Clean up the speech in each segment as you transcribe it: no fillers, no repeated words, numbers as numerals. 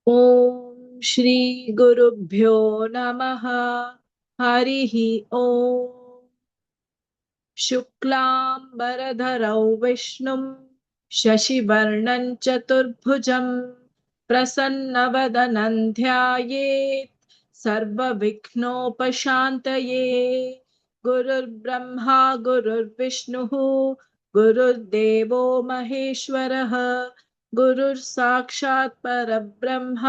ॐ श्री गुरुभ्यो नमः। हरिः ॐ। शुक्लाम्बरधरौ विष्णुं शशिवर्णं चतुर्भुजं प्रसन्नवदनं ध्यायेत् सर्वविघ्नोपशान्तये। गुरुर्ब्रह्मा गुरुर्विष्णुः गुरुर्देवो महेश्वरः गुरुर्साक्षात् परब्रह्म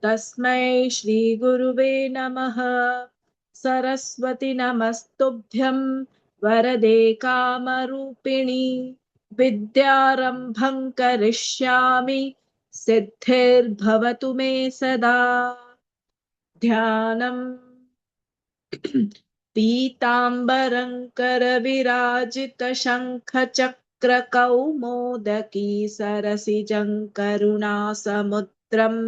तस्मै श्रीगुरुवे नमः। सरस्वती नमस्तुभ्यं वरदे कामरूपिणि विद्यारम्भं करिष्यामि सिद्धिर्भवतु मे सदा। ध्यानम् पीताम्बरं करविराजितशङ्खचक्रकौमोदकी सरसिजं करुणासमुद्रम्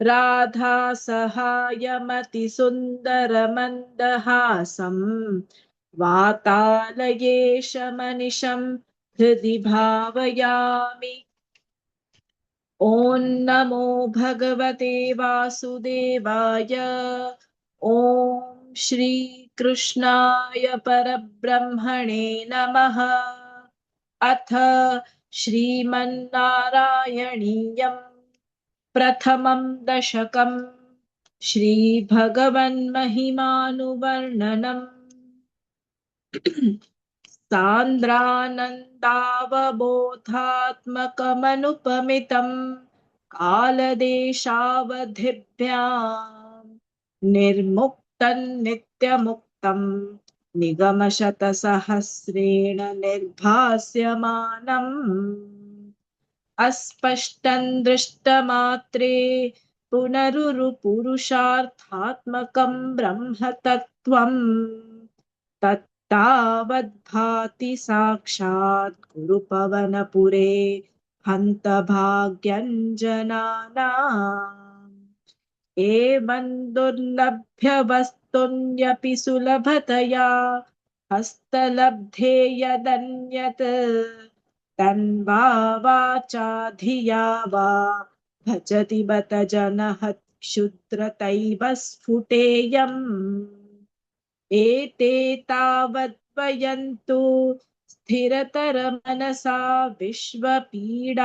राधासहायमतिसुन्दरमन्दहासं वातालयेशमनिशं हृदि भावयामि। ॐ नमो भगवते वासुदेवाय। ॐ श्रीकृष्णाय परब्रह्मणे नमः। अथ श्रीमन्नारायणीयं प्रथमं दशकं श्रीभगवन्महिमानुवर्णनम्। सान्द्रानन्दावबोधात्मकमनुपमितं कालदेशावधिभ्यां निर्मुक्तं नित्यमुक्तं निगमशतसहस्रेण निर्भास्यमानम् अस्पष्टं दृष्टमात्रे पुनरुरुपुरुषार्थात्मकं ब्रह्मतत्त्वम् तत्तावद्भाति साक्षात् गुरुपवनपुरे हन्तभाग्यञ्जनानाम्। एवं दुर्लभ्यवस्तुन्यपि सुलभतया हस्तलब्धे यदन्यत् तन्वा वाचा धिया वा भजति बत जनः क्षुद्रतैव स्फुटेयम्। एते तावद्वयन्तु स्थिरतरमनसा विश्वपीडापहत्यै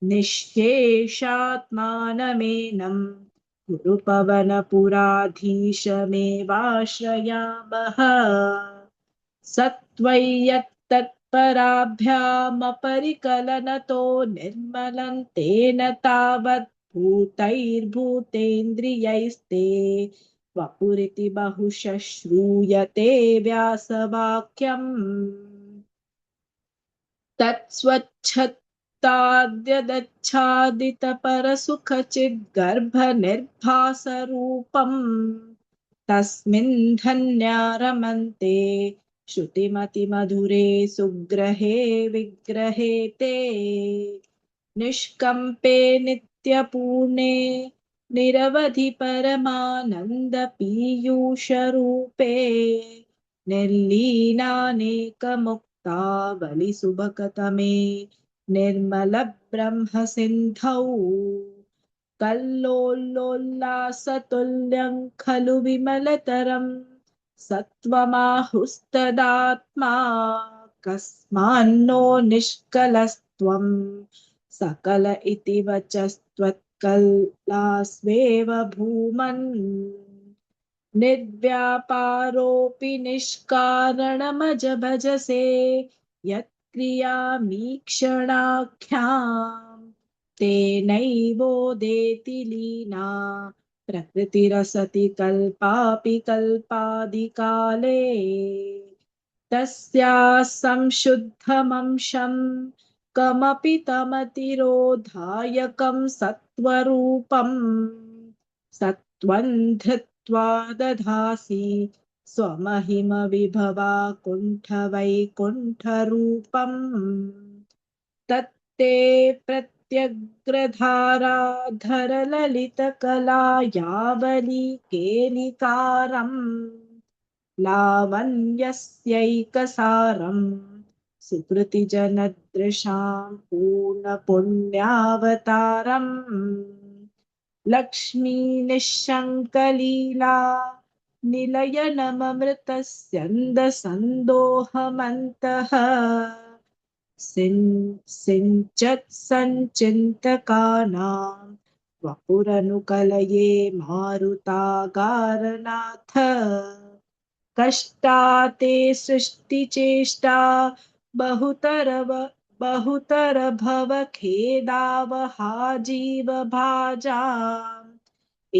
निःशेषात्मानमेनं गुरुपवनपुराधीशमेवाश्रयामः। सत्त्वय्यत्तत्पराभ्यामपरिकलनतो निर्मलं तेन तावत् भूतैर्भूतेन्द्रियैस्ते वपुरिति बहुशः श्रूयते व्यासवाक्यम्। तत्स्वच्छताद्यदच्छादितपरसुखचिद्गर्भनिर्भासरूपम् तस्मिन् धन्या रमन्ते श्रुतिमतिमधुरे सुग्रहे विग्रहे ते निष्कम्पे नित्यपूर्णे निरवधि परमानन्दपीयूषरूपे निर्लीनानेकमुक्तावलिसुभकतमे निर्मलब्रह्मसिन्धौ कल्लोलोल्लासतुल्यं खलु विमलतरं सत्त्वमाहुस्तदात्मा कस्मान्नो निष्कलस्त्वं सकल इति वचस्त्वत्कलास्वेव भूमन् निर्व्यापारोऽपि निष्कारणमजभजसे यत्क्रियामीक्षणाख्याम् तेनैवोदेति लीना प्रकृतिरसति कल्पापि कल्पादिकाले तस्याः संशुद्धमंशं कमपि तमतिरोधायकं सत्त्वरूपं सत्त्वं धृत्वा दधासि स्वमहिमविभवा कुण्ठवैकुण्ठरूपम् तत्ते प्रत्यग्रधाराधरललितकलायावलीकेलिकारम् लावण्यस्यैकसारम् सुकृतिजनदृशां पूर्णपुण्यावतारम् लक्ष्मीनिःशङ्कलीला निलयनममृतस्यन्दसन्दोहमन्तः सिञ्चत् सञ्चिन्तकानां वपुरनुकलये मारुतागारनाथ कष्टाते सृष्टिचेष्टा बहुतर भवखेदावहा जीवभाजाम्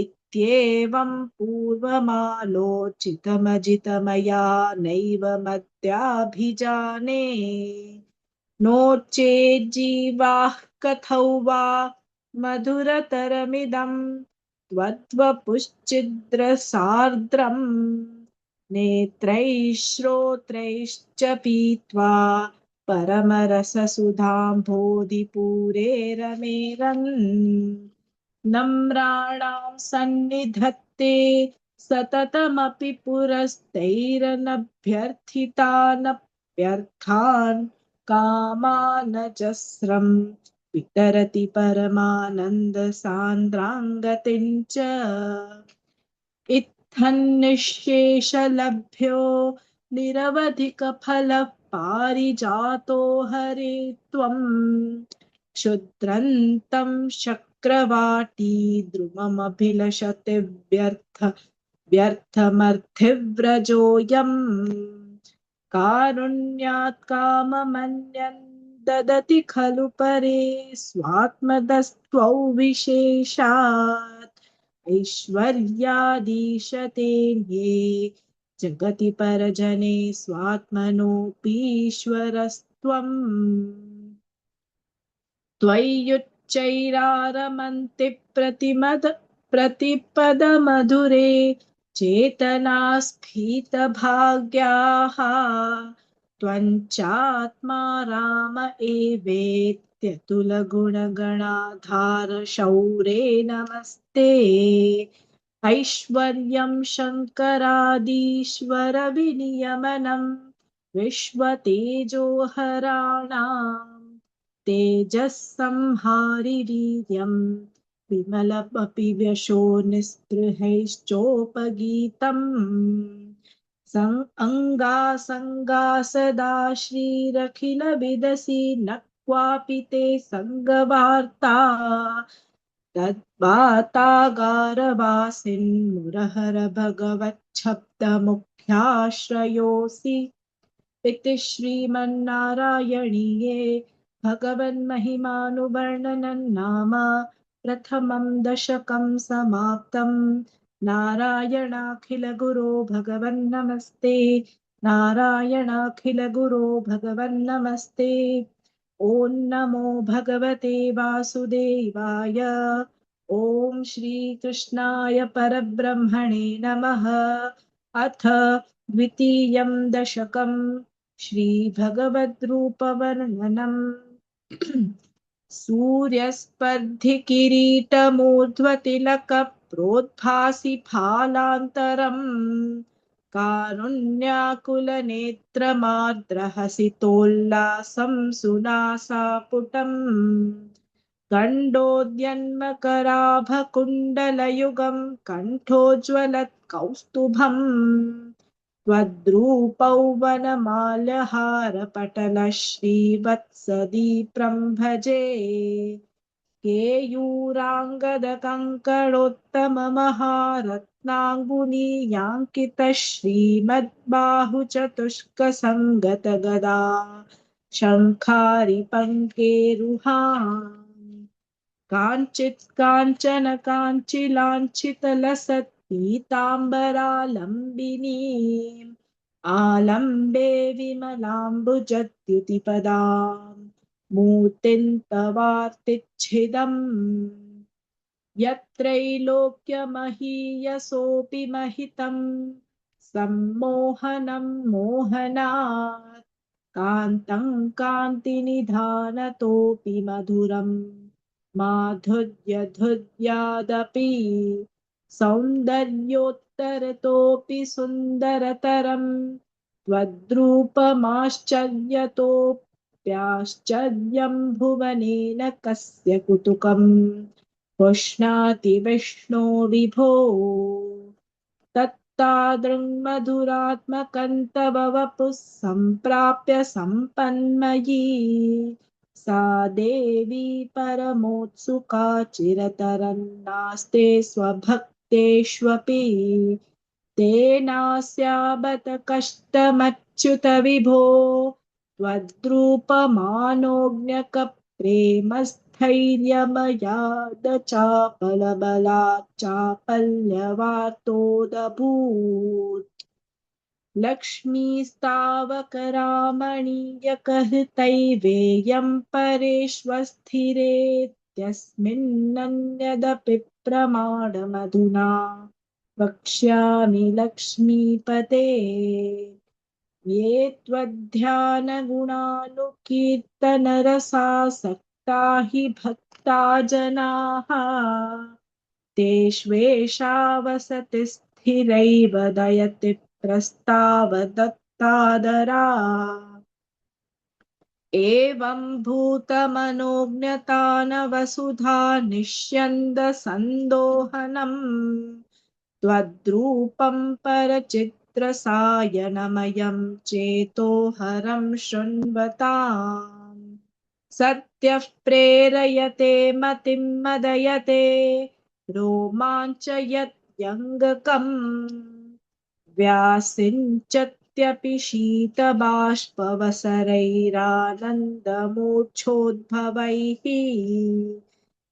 इत्येवं पूर्वमालोचितमजितमया नैव मद्याभिजाने नोचेज्जीवाः कथौ वा मधुरतरमिदं त्वद्वपुश्चिद्रसार्द्रम् नेत्रैः श्रोत्रैश्च पीत्वा परमरससुधाम्भोधिपूरे रमेरन् नम्राणां सन्निधत्ते सततमपि पुरस्तैरनभ्यर्थितानप्यर्थान् कामानजस्रं वितरति परमानन्दसान्द्राङ्गतिं च इत्थन्निःशेषलभ्यो निरवधिकफलः पारिजातो हरे त्वम् क्षुद्रन्तं शक्रवाटी द्रुममभिलषति व्यर्थमर्थिव्रजोऽयम् कारुण्यात् काममन्यन् ददति खलु परे स्वात्मदस्त्वौ विशेषात् ऐश्वर्यादीशते ये जगति परजने स्वात्मनोऽपीश्वरस्त्वम् त्वय्युच्चैरारमन्ति प्रतिपदमधुरे चेतनास्फीतभाग्याः त्वञ्चात्मा राम एवेत्यतुलगुणगणाधार शौरे नमस्ते ऐश्वर्यं शङ्करादीश्वर विनियमनं विश्वतेजोहराणाम् तेजःसंहारिवीर्यं विमलमपि व्यशो निःस्पृहैश्चोपगीतम् अङ्गासङ्गा सदा श्रीरखिलविदसि न क्वापि ते सङ्गवार्ता तद्वातागारवासिन्मुरहर भगवच्छब्दमुख्याश्रयोऽसि इति श्रीमन्नारायणीये भगवन्महिमानुवर्णनं नाम प्रथमं दशकं समाप्तम् नारायणाखिलगुरो भगवन्नमस्ते नारायणाखिलगुरो भगवन्नमस्ते ॐ नमो भगवते वासुदेवाय ॐ श्रीकृष्णाय परब्रह्मणे नमः अथ द्वितीयं दशकं श्रीभगवद्रूपवर्णनम् सूर्यस्पर्धिकिरीटमूर्ध्वतिलकप्रोद्भासि फालान्तरम् कारुण्याकुलनेत्रमार्द्रहसितोल्लासं सुनासापुटम् गण्डोद्यन्मकराभकुण्डलयुगं कण्ठोज्ज्वलत्कौस्तुभम् त्वद्रूपौ वनमाल्यहारपटलः श्रीवत्सदीप्रं भजे केयूराङ्गदकङ्कणोत्तममहारत्नाङ्गुलीयाङ्कितः श्रीमद्बाहुचतुष्कसङ्गतगदा शङ्खारिपङ्केरुहाम् काञ्चित् काञ्चन काञ्चिलाञ्छितलसत् पीताम्बरालम्बिनीम् आलम्बे विमलाम्बुजद्युतिपदाम् मूर्तिं तवार्तिच्छिदम् यत्रैलोक्यमहीयसोऽपि महितं सम्मोहनं मोहनात् कान्तं कान्तिनिधानतोऽपि मधुरम् माधुर्यधुर्यादपि सौन्दर्योत्तरतोऽपि सुन्दरतरम् त्वद्रूपमाश्चर्यतोऽप्याश्चर्यं भुवनेन कस्य कुतुकम् पुष्णाति विष्णो विभो तत्तादृङ्मधुरात्मकं तव वपुः सम्प्राप्य सम्पन्मयी सा देवी परमोत्सुका चिरतरन्नास्ते स्वभक्तेष्वपि तेनास्याबत कष्टमच्युत विभो त्वद्रूपमानोज्ञकप्रेमस्थैर्यमयादचापलबलात् चापल्यवातोदभूत् लक्ष्मीस्तावकरामणीयकहृतैवेयं परेष्वस्थिरेत्यस्मिन्नन्यदपि प्रमाणमधुना वक्ष्यामि लक्ष्मीपते ये त्वध्यानगुणानुकीर्तनरसासक्ता हि भक्ता जनाः तेष्वेषा वसति स्थिरैव दयति प्रस्तावदत्तादरा एवं भूतमनोज्ञतानवसुधा निष्यन्दसन्दोहनम् त्वद्रूपं परचित्रसायनमयं चेतोहरं शृण्वताम् सत्यः प्रेरयते मतिं मदयते रोमाञ्चयत्यङ्गकम् व्यासिञ्चत्यपि शीतबाष्पवसरैरानन्दमूर्च्छोद्भवैः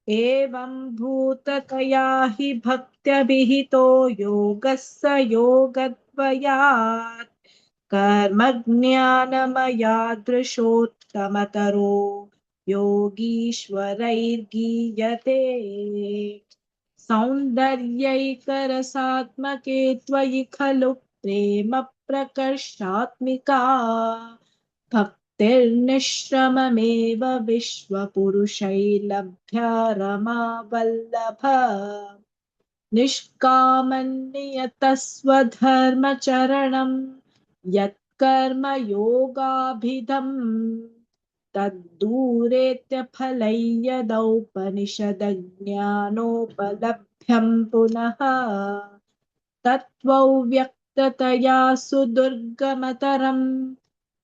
एवं भूततया हि भक्त्यभिहितो योगः स योगद्वयात् कर्मज्ञानमयादृशोत्तमतरो योगीश्वरैर्गीयते सौन्दर्यैकरसात्मके त्वयि खलु प्रेम प्रकर्षात्मिका भक्तिर्निश्रममेव विश्वपुरुषैर्लभ्या रमावल्लभ निष्कामन्नियतस्वधर्मचरणं यत्कर्म योगाभिधम् तद्दूरेत्यफलैर्यदौपनिषदज्ञानोपलभ्यं पुनः तत्त्वव्यक्ततया सुदुर्गमतरं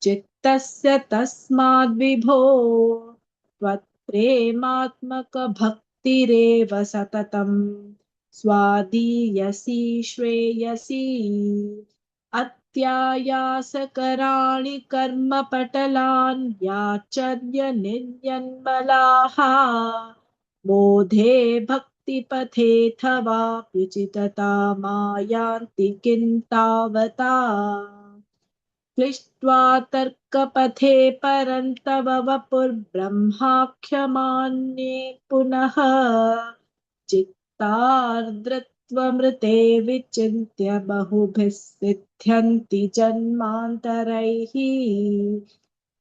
चित्तस्य तस्माद्विभो त्वत्प्रेमात्मकभक्तिरेव सततं स्वादीयसी श्रेयसी अत्यायासकराणि कर्मपटलान्याचर्यनिर्यन्मलाः बोधे भक्तिपथेऽथवाप्युचितता मायान्ति किं तावता क्लिष्ट्वा तर्कपथे परन्तव वपुर्ब्रह्माख्यमान्ये पुनः चित्तार्द्रत्वमृते विचिन्त्य बहुभिः सिद्ध्यन्ति जन्मान्तरैः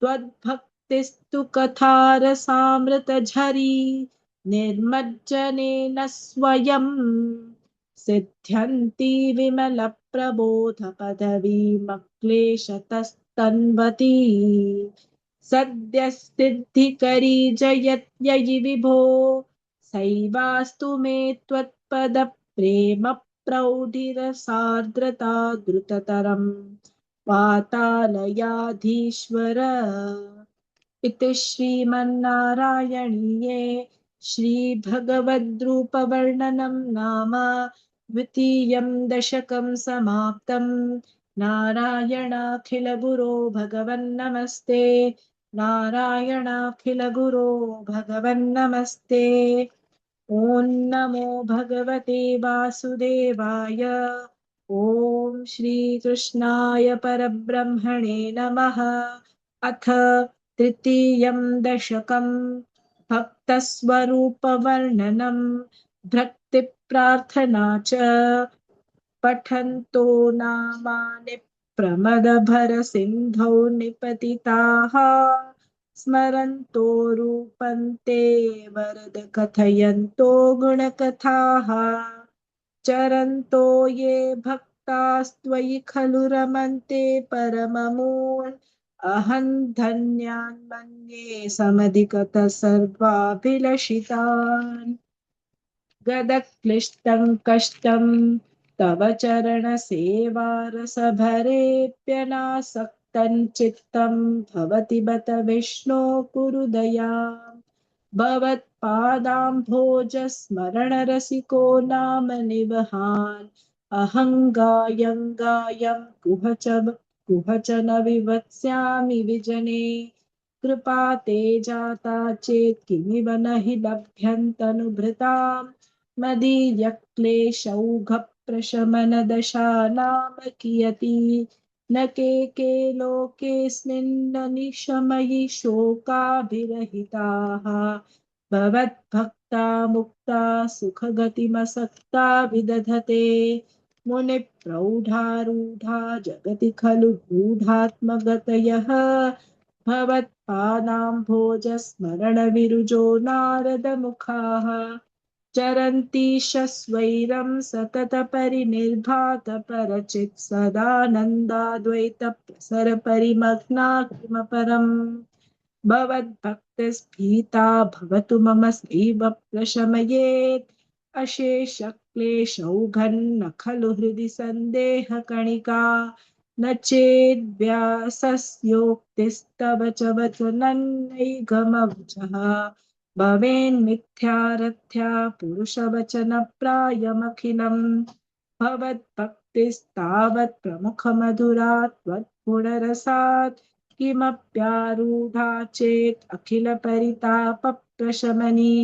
त्वद्भक्तिस्तु कथारसामृतझरी निर्मज्जनेन स्वयं सिद्ध्यन्ति विमलप्रबोधपदवीमक्लेशतस्तन्वती सद्यस्सिद्धिकरी जयत्ययि विभो सैवास्तु मे त्वत्पदप्रेम प्रौढिरसार्द्रता द्रुततरं पातालयाधीश्वर इति श्रीमन्नारायणीये श्रीभगवद्रूपवर्णनं नाम द्वितीयं दशकं समाप्तम् नारायणाखिलगुरो भगवन्नमस्ते नारायणाखिलगुरो भगवन्नमस्ते ॐ नमो भगवते वासुदेवाय ॐ श्रीकृष्णाय परब्रह्मणे नमः अथ तृतीयं दशकं भक्तस्वरूपवर्णनं भक्तिप्रार्थना च पठन्तो नामानि प्रमदभरसिन्धौ निपतिताः स्मरन्तो रूपं ते वरद कथयन्तो गुणकथाः चरन्तो ये भक्तास्त्वयि खलु रमन्ते परममूढ अहं धन्यान् मन्ये समधिगतः सर्वाभिलषितान् गदक्लिष्टं कष्टं तव चरणसेवारसभरेऽप्यनासक्तं चित्तं भवति बत विष्णो कुरु दयाम् भवत्पादाम्भोजस्मरणरसिको नाम निवहान् अहं गायं गायं कुहच न विवत्स्यामि विजने कृपा ते जाता चेत् किमिव न हि लभ्यन्तनुभृताम् मदीयक्लेशौघप्रशमनदशा नाम कियती न के लोकेऽस्मिन्न निशमयि शोकाभिरहिताः भवद्भक्ता मुक्ता सुखगतिमसक्ता विदधते मुनिप्रौढारूढा जगति खलु गूढात्मगतयः भवत्पादाम्भोजस्मरणविरुजो नारदमुखाः चरन्ति शस्वैरं सततपरिनिर्भातपरचित् सदानन्दाद्वैतप्रसरपरिमग्ना किमपरम् भवद्भक्तिस्फीता भवतु मम सैव प्रशमयेत् अशेषक्लेशौघन्न खलु हृदि सन्देहकणिका न चेद्व्यासस्योक्तिस्तव च वचनन्नैघमवचः भवेन्मिथ्यारथ्या पुरुषवचनप्रायमखिलम् भवद्भक्तिस्तावत् प्रमुखमधुरा त्वत्गुणरसात् किमप्यारूढा चेत् अखिलपरितापप्रशमनी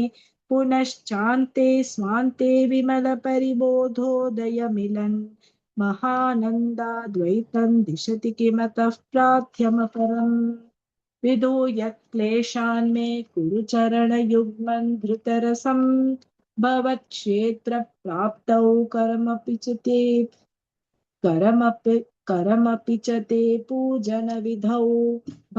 पुनश्चान्ते स्वान्ते विमलपरिबोधोदयमिलन् महानन्दाद्वैतं दिशति किमतः प्रार्थ्यमपरम् विधूय क्लेशान् मे कुरु चरणयुग्मन् धृतरसं भवत्क्षेत्रप्राप्तौ करमपि च ते पूजनविधौ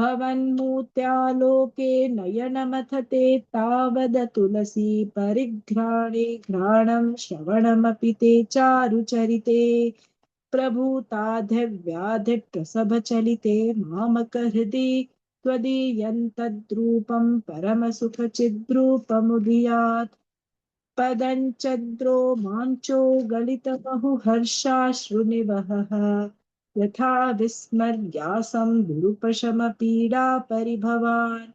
भवन्मूर्त्यालोके नयनमथते तावद तुलसी परिघ्राणे घ्राणं श्रवणमपि ते चारुचरिते प्रभूताधिव्याधिप्रसभचलिते मामकहृदि त्वदीयन्तद्रूपं परमसुखचिद्रूपमुदीयात् पदञ्चद्रो माञ्चो गलितबहुहर्षाश्रुनिवहः यथा विस्मर्यासं दुरुपशमपीडापरिभवान्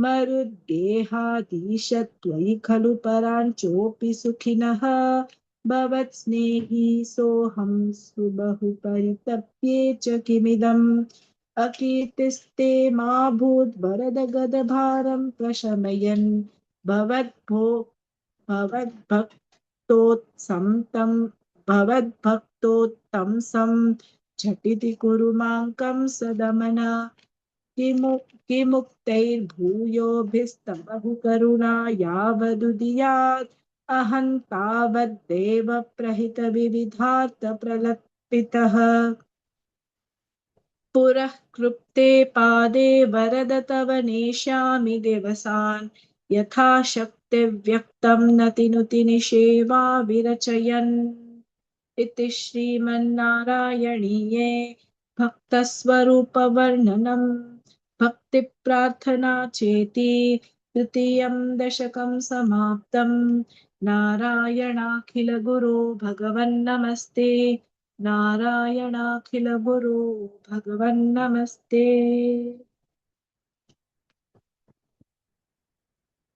मरुद्गेहाधीश त्वयि खलु पराञ्चोऽपि सुखिनः भवत्स्नेही सोऽहं सुबहु परितप्ये च किमिदम् अकीर्तिस्ते मा भूद् वरद गदभारं प्रशमयन् भवद्भक्तोत्सं भवद्भक्तोत्तंसं झटिति कुरु मां सदमन किमुक्तैर्भूयोभिस्तव करुणा यावदुदीयात् अहं तावद्देव प्रहितविविधार्थप्रलपितः पुरः कृप्ते पादे वरद तव नेष्यामि दिवसान् यथाशक्तिव्यक्तं नतिनुतिनिषेवा विरचयन् इति श्रीमन्नारायणीये भक्तस्वरूपवर्णनं भक्तिप्रार्थना चेति तृतीयं दशकं समाप्तं नारायणाखिलगुरो भगवन्नमस्ते नारायणाखिलगुरो भगवन्नमस्ते।